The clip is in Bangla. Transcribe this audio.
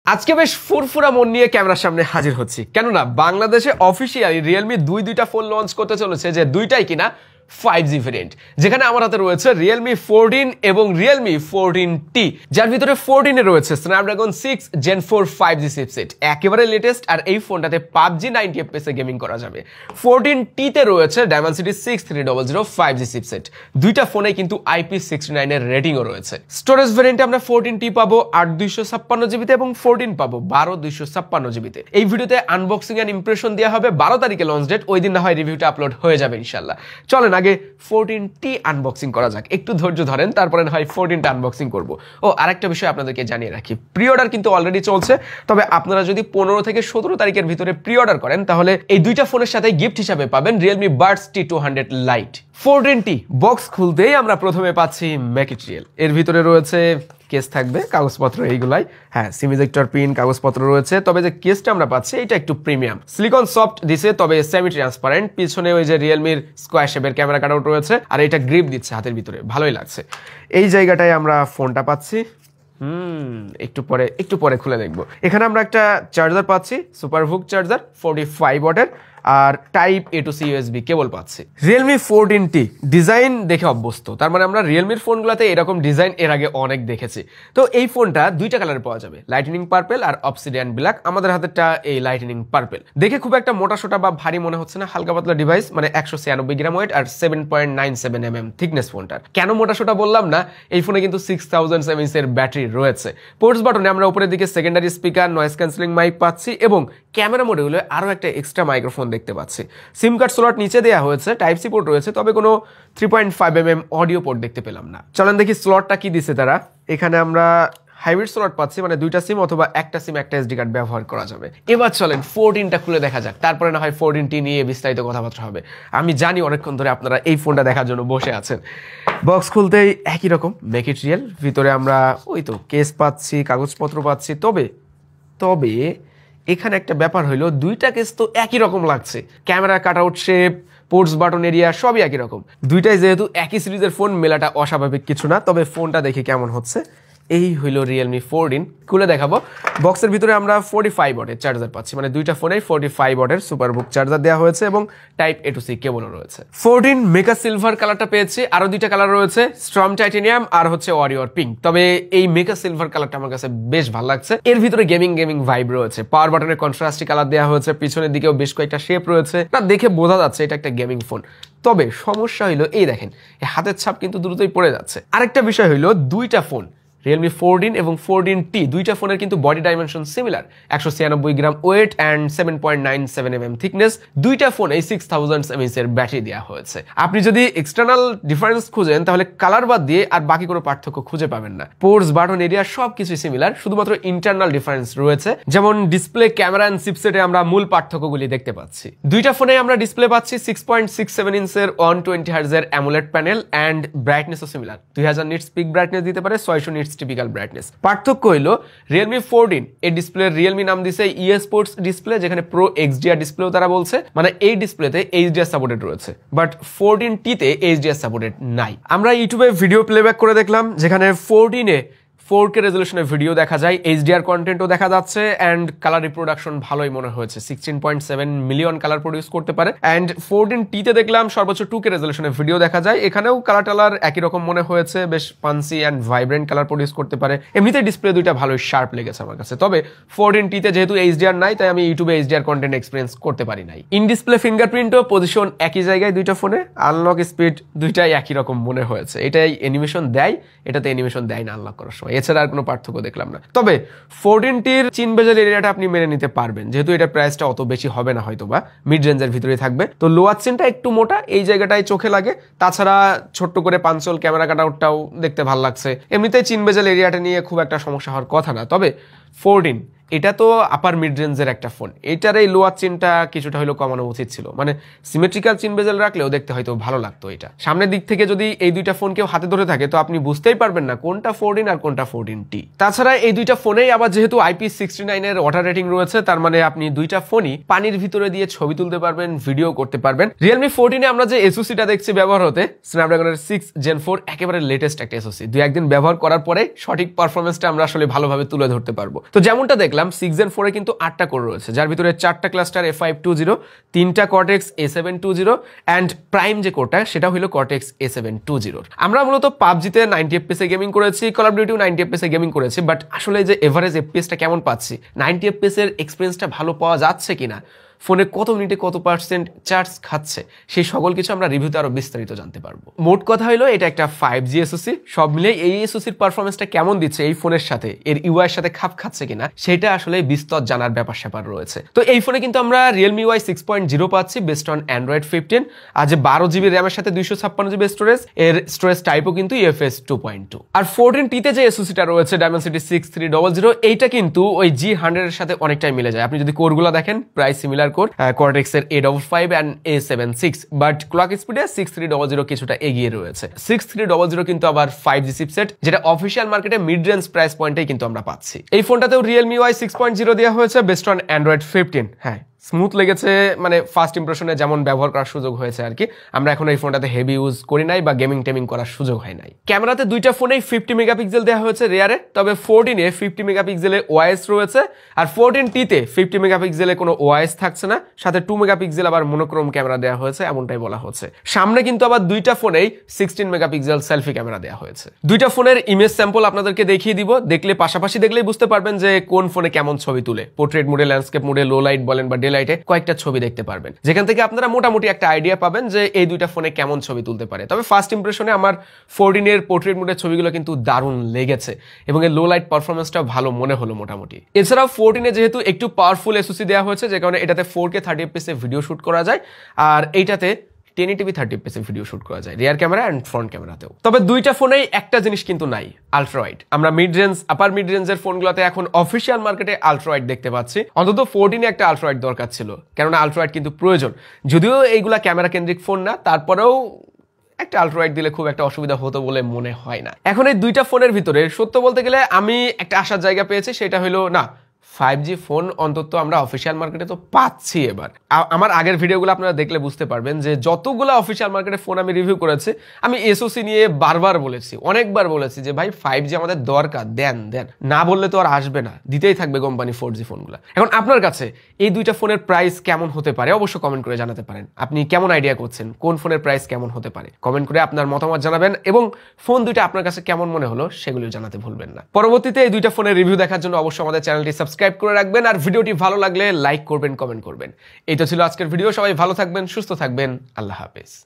আজকে বেশ ফুরফুরা মন নিয়ে ক্যামেরার সামনে হাজির হচ্ছি, কেননা বাংলাদেশে অফিসিয়ালি রিয়েলমি দুইটা ফোন লঞ্চ করতে চলেছে, যে দুইটাই কিনা 5G ভেরিয়েন্ট, যেখানে আমার হাতে রয়েছে রিয়েলমি 14 এবং রিয়েলমি 14T, যার ভিতরে 14 এ রয়েছে স্ন্যাপড্রাগন 6 Gen 4 5G চিপসেট, একেবারে লেটেস্ট। আর এই ফোনটাতে PUBG 90 FPS এ গেমিং করা যাবে। 14T তে রয়েছে Dimensity 6300 5G চিপসেট। দুইটা ফোনে কিন্তু IP69 এর রেটিংও রয়েছে। স্টোরেজ ভেরিয়েন্টে আমরা 14T পাবো 8 256 GB তে এবং 14 পাবো 12 256 GB তে। এই ভিডিওতে আনবক্সিং এন্ড ইমপ্রেশন দেওয়া হবে 12 তারিখে লঞ্চ ডেট, ওই দিন না হয় রিভিউটা আপলোড হয়ে যাবে ইনশাআল্লাহ। চলেন আগে 14T আনবক্সিং করা যাক। একটু ধৈর্য ধরেন, তারপরে না হয় 14টা আনবক্সিং করব। ও আরেকটা বিষয় আপনাদেরকে জানিয়ে রাখি, প্রি অর্ডার কিন্তু অলরেডি চলছে। তবে আপনারা যদি 15 থেকে 17 তারিখের ভিতরে প্রি অর্ডার করেন, তাহলে এই দুইটা ফোনের সাথে গিফট হিসাবে পাবেন Realme Buds T200 Lite। 14T box খুলতেই আমরা প্রথমে পাচ্ছি ম্যাটেরিয়াল। এর ভিতরে রয়েছে কেস থাকবে, কাগজপত্র এইগুলাই, হ্যাঁ সিম ইজেক্টর পিন, কাগজপত্র রয়েছে। তবে যে কেসটা আমরা পাচ্ছি এটা একটু প্রিমিয়াম, সিলিকন সফট দিছে, তবে সেমি ট্রান্সপারেন্ট। পিছনে ওই যে রিয়েলমির স্কোয়ার শেপের ক্যামেরা কাটআউট রয়েছে, আর এটা গ্রিপ দিচ্ছে হাতের ভিতরে, ভালোই লাগছে। এই জায়গাটায় আমরা ফোনটা পাচ্ছি, একটু পরে খুলে দেখবো। এখানে আমরা একটা চার্জার পাচ্ছি, সুপারহুক চার্জার 45 ওয়াটের, আর type A to C USB cable পাচ্ছি। রিয়েলমি 14T ডিজাইন দেখে অভ্যস্ত, তার মানে আমরা রিয়েলমির ফোনগুলোতে এরকম ডিজাইন এর আগে অনেক দেখেছি। তো এই ফোনটা দুইটা কালারে পাওয়া যাবে, লাইটনিং পার্পল আর অবসিডিয়ান ব্ল্যাক। আমাদের হাতেরটা এই লাইটনিং পার্পল। দেখে খুব একটা মোটা সোটা বা ভারী মনে হচ্ছে না, হালকা পাতলা ডিভাইস, মানে 196 গ্রাম ওয়েট আর 7.97 mm থিকনেস ফোনটার। কেন মোটা সোটা বললাম না, এই ফোনে কিন্তু 6000 mAh এর ব্যাটারি রয়েছে। পোর্টস বাটনে আমরা উপরের দিকে secondary speaker, noise cancelling mic পাচ্ছি এবং ক্যামেরা মডিউলে আরো একটা এক্সট্রা মাইক্রোফোন দেখতে পাচ্ছি। সিম কার্ড স্লট নিচে দেওয়া হয়েছে, টাইপ সি পোর্ট রয়েছে, তবে কোনো 3.5 mm অডিও পোর্ট দেখতে পেলাম না। চলেন দেখি স্লটটা কি দিছে তারা। এখানে আমরা হাইব্রিড স্লট পাচ্ছি, মানে দুইটা সিম অথবা একটা সিম একটা এসডি কার্ড ব্যবহার করা যাবে। এবার চলেন 14টা খুলে দেখা যাক, তারপরে না হয় 14T নিয়ে বিস্তারিত কথাবার্তা হবে। আমি জানি অনেকক্ষণ ধরে আপনারা এই ফোনটা দেখার জন্য বসে আছেন। বক্স খুলতেই একই রকম ম্যাটেরিয়াল, ভিতরে আমরা ওই তো কেস পাচ্ছি, কাগজপত্র পাচ্ছি। তবে এখানে একটা ব্যাপার হইলো, দুইটা কেস তো একই রকম লাগছে, camera cutout shape, ports button area সবই একই রকম। দুইটাই যেহেতু একই সিরিজের ফোন, মেলাটা অস্বাভাবিক কিছু না। তবে ফোনটা দেখে কেমন হচ্ছে, এই হইল রিয়েলমি 14। খুলে দেখাবো। বক্সের ভিতরে আমরা 45 ওয়াটের চার্জার পাচ্ছি, মানে দুইটা ফোনেই 45 ওয়াটের সুপারবুক চার্জার দেওয়া হয়েছে এবং টাইপ A to C কেবলও রয়েছে। 14 মেকা সিলভার কালারটা পেয়েছি, আরো দুইটা কালার রয়েছে, স্ট্রম টাইটেনিয়াম আর হচ্ছে ওয়ারিয়র পিঙ্ক। তবে এই মেকা সিলভার কালারটা আমার কাছে বেশ ভালো লাগছে। এর ভিতরে গেমিং ভাইব রয়েছে, পাওয়ার বাটনের কন্ট্রাস্টি কালার দেওয়া হয়েছে, পিছনের দিকেও বেশ কয়েকটা শেপ রয়েছে, না দেখে বোঝা যাচ্ছে এটা একটা গেমিং ফোন। তবে সমস্যা হইলো, এই দেখেন এই হাতের ছাপ কিন্তু দ্রুতই পড়ে যাচ্ছে। আরেকটা বিষয় হইলো, দুইটা ফোন রিয়েলমি 14 এবং 14T দুইটা ফোনের কিন্তু body dimension similar, 196 gram wait and 7.97 mm thickness. দুইটা ফোনে 6000 mAh এর ব্যাটারি দেওয়া হয়েছে। আপনি যদি এক্সটার্নাল ডিফারেন্স খুঁজেন, তাহলে কালার বাদ দিয়ে আর বাকি কোনো পার্থক্য খুঁজে পাবেন না। পোর্টস বাটন এরিয়া সবকিছু সিমিলার, শুধুমাত্র ইন্টারনাল ডিফারেন্স রয়েছে, যেমন ডিসপ্লে, ক্যামেরা এন্ড চিপসেটে আমরা মূল পার্থক্যগুলি দেখতে পাচ্ছি। দুইটা ফোনে আমরা ডিসপ্লে পাচ্ছি 6.67 ইঞ্চের 120 Hz অ্যামোলেড প্যানেল অ্যান্ড ব্রাইটনেসও সিমিলার, 2000 নিটস পিক ব্রাইটনেস দিতে পারে, 600 নিটস টিপিক্যাল ব্রাইটনেস। পার্থক্য হলো রিয়েলমি 14 এই ডিসপ্লে রিয়েলমি নাম দিছে স্পোর্টস ডিসপ্লে, যেখানে প্রো XDR ডিসপ্লেও তারা বলছে, মানে এই ডিসপ্লেতে HDR সাপোর্টেড রয়েছে, বাট 14T তে HDR সাপোর্টেড নাই। আমরা ইউটিউবে ভিডিও প্লেব্যাক করে দেখলাম, যেখানে 14 এ 4K রেজলিউশনের ভিডিও দেখা যায়, HDR কন্টেন্টও দেখা যাচ্ছে অ্যান্ড কালার রিপ্রোডাকশন ভালোই মনে হয়েছে, 16.7 মিলিয়ন কালার প্রডিউস করতে পারে। অ্যান্ড 14T তে দেখলাম সর্বোচ্চ 2K রেজলিউশনের ভিডিও দেখা যায়, এখানেও কালার টালার একই রকম মনে হয়েছে, বেশ পান্সি অ্যান্ড ভাইব্রেন্ট কালার প্রডিউস করতে পারে। এমনিতে ডিসপ্লে দুইটা ভালোই শার্প লেগেছে আমার কাছে। তবে 14T তে যেহেতু HDR নাই, তাই আমি ইউটিউবে HDR কন্টেন্ট এক্সপিরিয়েন্স করতে পারি নাই। ইন ডিসপ্লে ফিঙ্গারপ্রিন্ট ও পজিশন একই জায়গায় দুইটা ফোনে, আনলক স্পিড দুইটাই একই রকম মনে হয়েছে। এটাই অ্যানিমেশন দেয়, এটাতে অ্যানিমেশন দেয় না আনলক করার সময়, এছাড়া আর কোনো পার্থক্য দেখলাম না। তবে 14Tর চীন বেজের এরিয়াটা আপনি মেনে নিতে পারবেন, যেহেতু এটা প্রাইসটা অত বেশি হবে না, হয়তো বা মিড রেঞ্জের ভিতরে থাকবে। তো লোয়ার চেনটা একটু মোটা, এই জায়গাটায় চোখে লাগে। তাছাড়া ছোট্ট করে পাঞ্চল ক্যামেরা কাটআউটটাও দেখতে ভালো লাগছে। এমনিতেই চীন বেজেল এরিয়াটা নিয়ে খুব একটা সমস্যা হওয়ার কথা না। তবে 14 এটা তো আপার মিড রেঞ্জের একটা ফোন, এটার এই লোয়ার চিনটা কিছুটা হলেও কমানো উচিত ছিল, মানে সিমেট্রিক্যাল চিন বেজেল রাখলেও দেখতে হয়তো ভালো লাগতো। এটা সামনের দিক থেকে যদি এই দুইটা ফোন কেউ হাতে ধরে থাকে তো আপনি বুঝতেই পারবেন না কোনটা 14 আর কোনটা 14T। তাছাড়া এই দুইটা ফোনেই আবার যেহেতু IP69 এর ওয়াটার রেটিং রয়েছে, তার মানে আপনি দুইটা ফোনই পানির ভিতরে দিয়ে ছবি তুলতে পারবেন, ভিডিও করতে পারবেন। Realme 14 এ আমরা যে এসওসিটা দেখছি ব্যবহার হতে, স্ন্যাপড্রাগনের 6 Gen 4 একেবারে লেটেস্ট একটা এসওসি, দুই একদিন ব্যবহার করার পরে সঠিক পারফরমেন্সটা আমরা আসলে ভালোভাবে তুলে ধরতে পারবো। তো যেমনটা দেখলাম 6 Gen 4 এ কিন্তু 8টা কোর রয়েছে, যার ভিতরে 4টা ক্লাস্টার A520, 3টা Cortex A720 এন্ড প্রাইম যে কোরটা সেটা হলো Cortex A720। আমরা মূলত পাবজিতে 90 FPS এ গেমিং করেছি, কল অফ ডিউটিও 90 FPS এ গেমিং করেছি, বাট আসলে যে এভারেজ এফপিএসটা কেমন পাচ্ছি, 90 FPS এর এক্সপিরিয়েন্সটা ভালো পাওয়া যাচ্ছে কিনা, ফোনে কত মিনিটে কত পার্সেন্ট চার্জ খাচ্ছে, সেই সকল কিছু আমরা রিভিউতে আরো বিস্তারিত জানতে পারবো। মোট কথা হলো এটা একটা 5G এসওসি, সব মিলে এই এসওসির পারফরমেন্সটা কেমন দিচ্ছে এই ফোনের সাথে, এর ইউআই এর সাথে খাপ খাচ্ছে কিনা সেটা আসলে বিস্তর জানার ব্যাপার স্যাপার রয়েছে। তো এই ফোনে কিন্তু আমরা Realme UI 6.0 পাচ্ছি বেসড অন Android 15, আর যে 12GB র্যামের সাথে 256GB স্টোরেজ, এর স্টোরেজ টাইপও কিন্তু UFS 2.2। আর 14T তে যে এসওসিটা রয়েছে Dimensity 6300, এইটা কিন্তু ওই G100 এর সাথে অনেকটাই মিলে যায়। আপনি যদি কোরগুলো দেখেন প্রায় সিমিলার কোর, Cortex এর A55 and A76, but clock স্পিডে 6300 কিছুটা এগিয়ে রয়েছে। 6300 কিন্তু আবার 5G চিপসেট, যেটা অফিশিয়াল মার্কেটে মিড রেঞ্জ প্রাইস পয়েন্টেই কিন্তু আমরা পাচ্ছি। এই ফোনটাতেও Realme UI 6.0 দেওয়া হয়েছে বেসড অন Android 15। হ্যাঁ, স্মুথ লেগেছে, মানে ফার্স্ট ইমপ্রেশনে যেমন ব্যবহার করার সুযোগ হয়েছে আর কি। আমরা এখন এই ফোনটাতে হেভি ইউজ করি নাই বা গেমিং টেমিং করার সুযোগ হয় নাই। ক্যামেরাতে দুইটা ফোনেই 50 মেগাপিক্সেল দেওয়া হয়েছে রিয়ারে, তবে 14 এ 50 মেগাপিক্সেলে ওআইএস রয়েছে, আর 14T তে 50 মেগাপিক্সেলে কোনো ওআইএস থাকছে না, সাথে 2 মেগাপিক্সেল আবার মোনোক্রোম ক্যামেরা দেওয়া হয়েছে, এমনটাই বলা হচ্ছে। সামনে কিন্তু আবার দুইটা ফোনেই 16 মেগাপিক্সেল সেলফি ক্যামেরা দেওয়া হয়েছে। দুইটা ফোনের ইমেজ স্যাম্পল আপনাদেরকে দেখিয়ে দিব, দেখলে পাশাপাশি দেখলেই বুঝতে পারবেন যে কোন ফোনে কেমন ছবি তুলে। পোর্ট্রেট মোডে, ল্যান্ডস্কেপ মোডে, লো লাইট বলেন বা ডে লাইটে কয়েকটা ছবি দেখতে পারবেন, যেখান থেকে আপনারা মোটামুটি একটা আইডিয়া পাবেন যে এই দুইটা ফোনে কেমন ছবি তুলতে পারে। তবে ফার্স্ট ইমপ্রেশনে আমার 14 এর পোর্ট্রেট মোডের ছবিগুলো কিন্তু দারুণ লেগেছে এবং এর লো লাইট পারফরমেন্সটা ভালো মনে হলো মোটামুটি। এছাড়াও 14 এ যেহেতু একটু পাওয়ারফুল এসওসি দেওয়া হয়েছে, যে কারণে এটাতে 4K 30 FPS এ ভিডিও শুট করা যায়, আর এইটাতে 1080p 30 FPS এ ভিডিও শুট করা যায় রিয়ার ক্যামেরা এন্ড ফ্রন্ট ক্যামেরাতেও। তবে দুইটা ফোনেই একটা জিনিস কিন্তু নাই, আলট্রা ওয়াইড। আমরা মিড রেঞ্জ, আপার মিড রেঞ্জের ফোনগুলোতে এখন অফিশিয়াল মার্কেটে আলট্রা ওয়াইড দেখতে পাচ্ছি। অন্তত 14 এ একটা আলট্রা ওয়াইড দরকার ছিল, কেননা আলট্রা ওয়াইড কিন্তু প্রয়োজন। যদিও এইগুলা ক্যামেরা কেন্দ্রিক ফোন না, তারপরেও একটা আলট্রা ওয়াইড দিলে খুব একটা অসুবিধা হতো বলে মনে হয় না। এখন এই দুইটা ফোনের ভিতরে সত্য বলতে গেলে আমি একটা আশার জায়গা পেয়েছি, সেটা হলো না 5G ফোন অন্তত আমরা অফিশিয়াল মার্কেটে তো পাচ্ছি এবার। আমার আগের ভিডিওগুলো আপনারা দেখলে বুঝতে পারবেন যে যতগুলো অফিশিয়াল মার্কেটে ফোন আমি রিভিউ করেছি, আমি এসওসি নিয়ে বারবার বলেছি, অনেকবার বলেছি যে ভাই 5G আমাদের দরকার, দেন দেন, না বললে তো আর আসবে না, দিতেই থাকবে কোম্পানি 4G ফোনগুলো। এখন আপনার কাছে এই দুইটা ফোনের প্রাইস কেমন হতে পারে অবশ্যই কমেন্ট করে জানাতে পারেন। আপনি কেমন আইডিয়া করছেন কোন ফোনের প্রাইস কেমন হতে পারে, কমেন্ট করে আপনার মতামত জানাবেন, এবং ফোন দুইটা আপনার কাছে কেমন মনে হলো সেগুলো জানাতে ভুলবেন না। পরবর্তীতে এই দুইটা ফোনের রিভিউ দেখার জন্য অবশ্যই আমাদের চ্যানেলটি সাবস্ক্রাইব করে রাখবেন, আর ভিডিওটি ভালো লাগলে লাইক করবেন, কমেন্ট করবেন। এই তো ছিল আজকের ভিডিও। সবাই ভালো থাকবেন, সুস্থ থাকবেন, আল্লাহ হাফেজ।